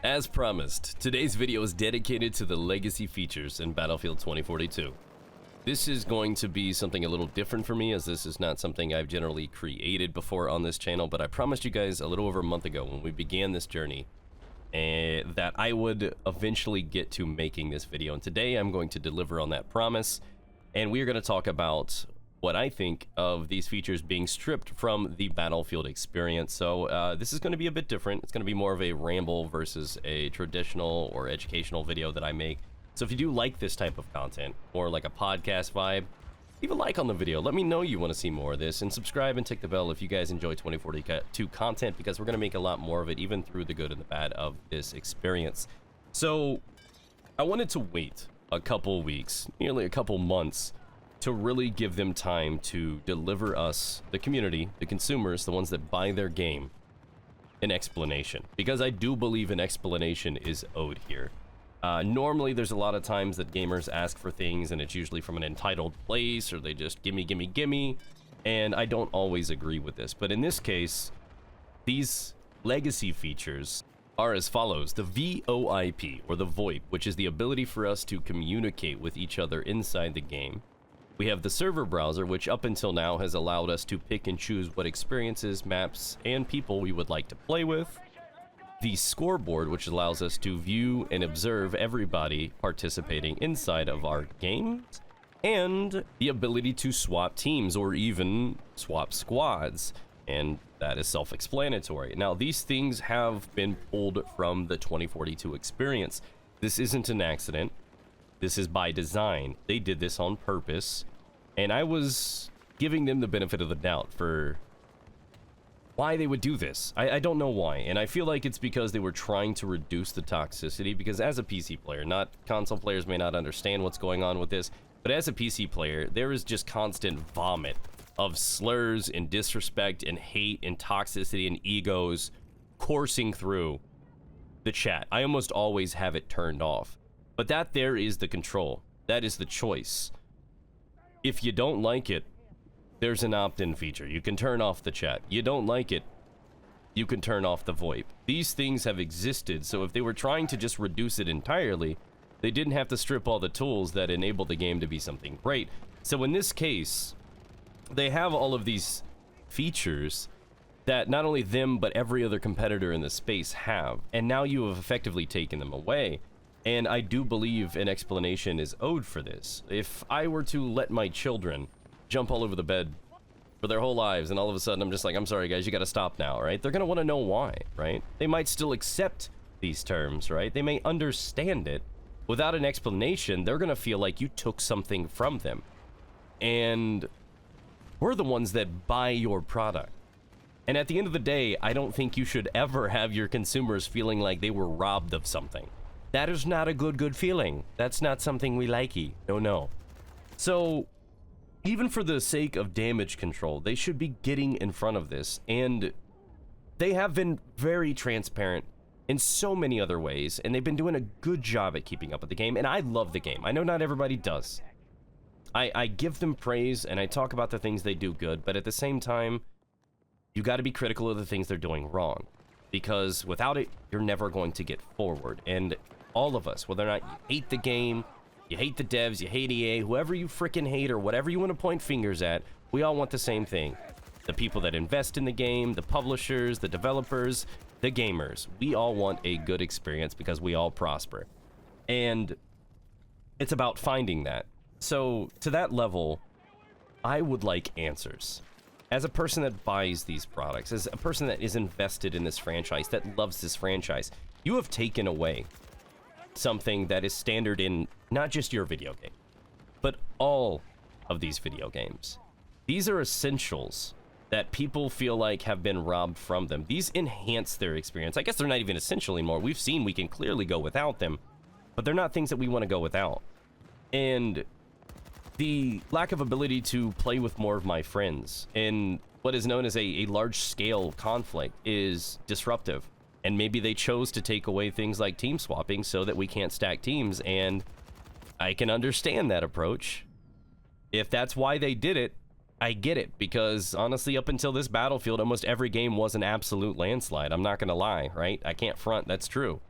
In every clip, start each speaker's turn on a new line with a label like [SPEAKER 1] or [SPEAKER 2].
[SPEAKER 1] As promised, today's video is dedicated to the legacy features in Battlefield 2042. This is going to be something a little different for me, as this is not something I've generally created before on this channel, but I promised you guys a little over a month ago when we began this journey that I would eventually get to making this video, and today I'm going to deliver on that promise, and we are going to talk about what I think of these features being stripped from the Battlefield experience. So this is going to be a bit different. It's going to be more of a ramble versus a traditional or educational video that I make. So if you do like this type of content, or like a podcast vibe, leave a like on the video. Let me know you want to see more of this, and subscribe and tick the bell if you guys enjoy 2042 content, because we're going to make a lot more of it, even through the good and the bad of this experience. So I wanted to wait a couple weeks, nearly a couple months, to really give them time to deliver us, the community, the consumers, the ones that buy their game, an explanation. Because I do believe an explanation is owed here. Normally, there's a lot of times that gamers ask for things, and it's usually from an entitled place, or they just gimme, gimme, gimme, and I don't always agree with this. But in this case, these legacy features are as follows. The VOIP, or the VOIP, which is the ability for us to communicate with each other inside the game. We have the server browser, which up until now has allowed us to pick and choose what experiences, maps, and people we would like to play with. The scoreboard, which allows us to view and observe everybody participating inside of our games. And the ability to swap teams or even swap squads. And that is self-explanatory. Now, these things have been pulled from the 2042 experience. This isn't an accident. This is by design. They did this on purpose, and I was giving them the benefit of the doubt for why they would do this. I don't know why, and I feel like it's because they were trying to reduce the toxicity, because as a PC player, not console players may not understand what's going on with this, but as a PC player, there is just constant vomit of slurs and disrespect and hate and toxicity and egos coursing through the chat. I almost always have it turned off. But that there is the control. That is the choice. If you don't like it, there's an opt-in feature. You can turn off the chat. You don't like it, you can turn off the VoIP. These things have existed, so if they were trying to just reduce it entirely, they didn't have to strip all the tools that enable the game to be something great. So in this case, they have all of these features that not only them, but every other competitor in the space have. And now you have effectively taken them away. And I do believe an explanation is owed for this. If I were to let my children jump all over the bed for their whole lives, and all of a sudden I'm just like, I'm sorry guys, you gotta stop now, right? They're gonna wanna know why, right? They might still accept these terms, right? They may understand it. Without an explanation, they're gonna feel like you took something from them. And we're the ones that buy your product. And at the end of the day, I don't think you should ever have your consumers feeling like they were robbed of something. That is not a good feeling. That's not something we likey. No. So, even for the sake of damage control, they should be getting in front of this. And they have been very transparent in so many other ways. And they've been doing a good job at keeping up with the game. And I love the game. I know not everybody does. I give them praise and I talk about the things they do good. But at the same time, you got to be critical of the things they're doing wrong. Because without it, you're never going to get forward. And all of us, whether or not you hate the game, you hate the devs, you hate EA, whoever you freaking hate or whatever you want to point fingers at, we all want the same thing. The people that invest in the game, the publishers, the developers, the gamers. We all want a good experience because we all prosper. And it's about finding that. So to that level, I would like answers. As a person that buys these products, as a person that is invested in this franchise, that loves this franchise, you have taken away something that is standard in not just your video game, but all of these video games. These are essentials that people feel like have been robbed from them. These enhance their experience. I guess they're not even essential anymore. We've seen we can clearly go without them, but they're not things that we want to go without. And the lack of ability to play with more of my friends in what is known as a large-scale conflict is disruptive. And maybe they chose to take away things like team swapping so that we can't stack teams, and I can understand that approach. If that's why they did it, I get it, because honestly, up until this Battlefield, almost every game was an absolute landslide. I'm not gonna lie, right? I can't front, that's true.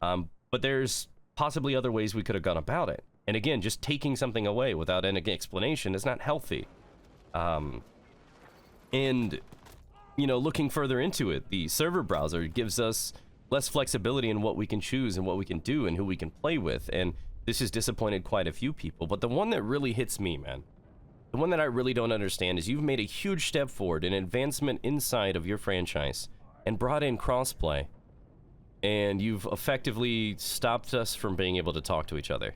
[SPEAKER 1] But there's possibly other ways we could have gone about it. And again, just taking something away without any explanation is not healthy. And, you know, looking further into it, the server browser gives us less flexibility in what we can choose and what we can do and who we can play with. And this has disappointed quite a few people. But the one that really hits me, man, the one that I really don't understand is you've made a huge step forward, an advancement inside of your franchise, and brought in crossplay. And you've effectively stopped us from being able to talk to each other.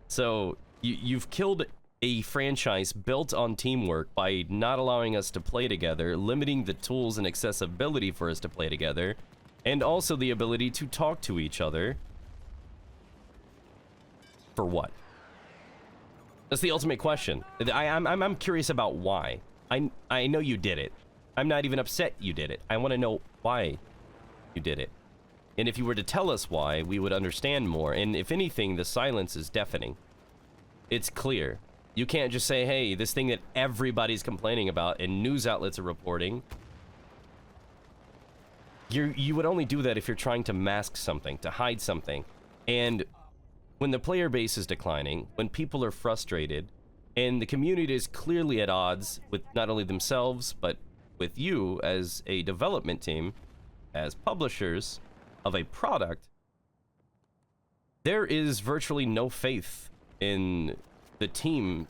[SPEAKER 1] So you've killed a franchise built on teamwork by not allowing us to play together, limiting the tools and accessibility for us to play together, and also the ability to talk to each other. For what? That's the ultimate question. I'm curious about why. I know you did it. I'm not even upset you did it. I want to know why you did it. And if you were to tell us why, we would understand more. And if anything, the silence is deafening. It's clear. You can't just say, hey, this thing that everybody's complaining about and news outlets are reporting. You would only do that if you're trying to mask something, to hide something. And when the player base is declining, when people are frustrated, and the community is clearly at odds with not only themselves, but with you as a development team, as publishers of a product, there is virtually no faith in the team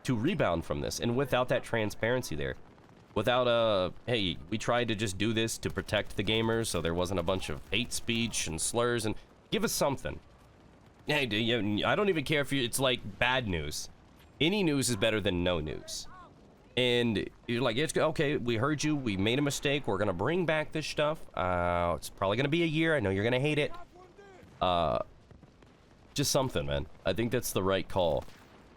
[SPEAKER 1] to rebound from this. And without that transparency there, without hey, we tried to just do this to protect the gamers so there wasn't a bunch of hate speech and slurs, and give us something. Hey, I don't even care if it's like bad news. Any news is better than no news. And you're like, it's okay, we heard you, we made a mistake, we're gonna bring back this stuff. It's probably gonna be a year, I know you're gonna hate it. Just something, man. I think that's the right call.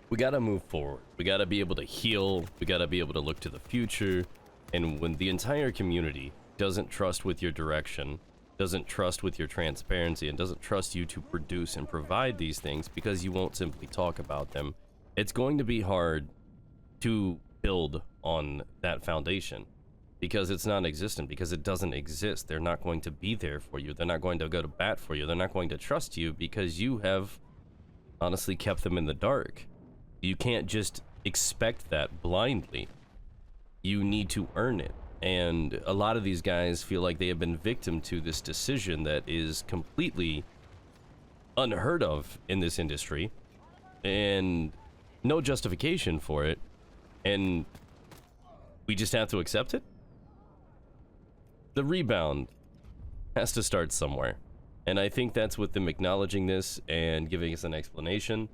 [SPEAKER 1] We gotta move forward. We gotta be able to heal, we gotta be able to look to the future. And when the entire community doesn't trust with your direction, doesn't trust with your transparency, and doesn't trust you to produce and provide these things because you won't simply talk about them, it's going to be hard to build on that foundation because it's non-existent, because it doesn't exist. They're not going to be there for you. They're not going to go to bat for you. They're not going to trust you because you have honestly kept them in the dark. You can't just expect that blindly. You need to earn it. And a lot of these guys feel like they have been victim to this decision that is completely unheard of in this industry and no justification for it. And we just have to accept it? The rebound has to start somewhere. And I think that's with them acknowledging this and giving us an explanation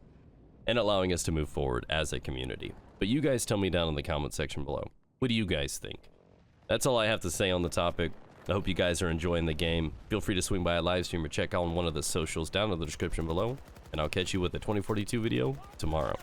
[SPEAKER 1] and allowing us to move forward as a community. But you guys tell me down in the comment section below. What do you guys think? That's all I have to say on the topic. I hope you guys are enjoying the game. Feel free to swing by a live stream or check out one of the socials down in the description below. And I'll catch you with the 2042 video tomorrow.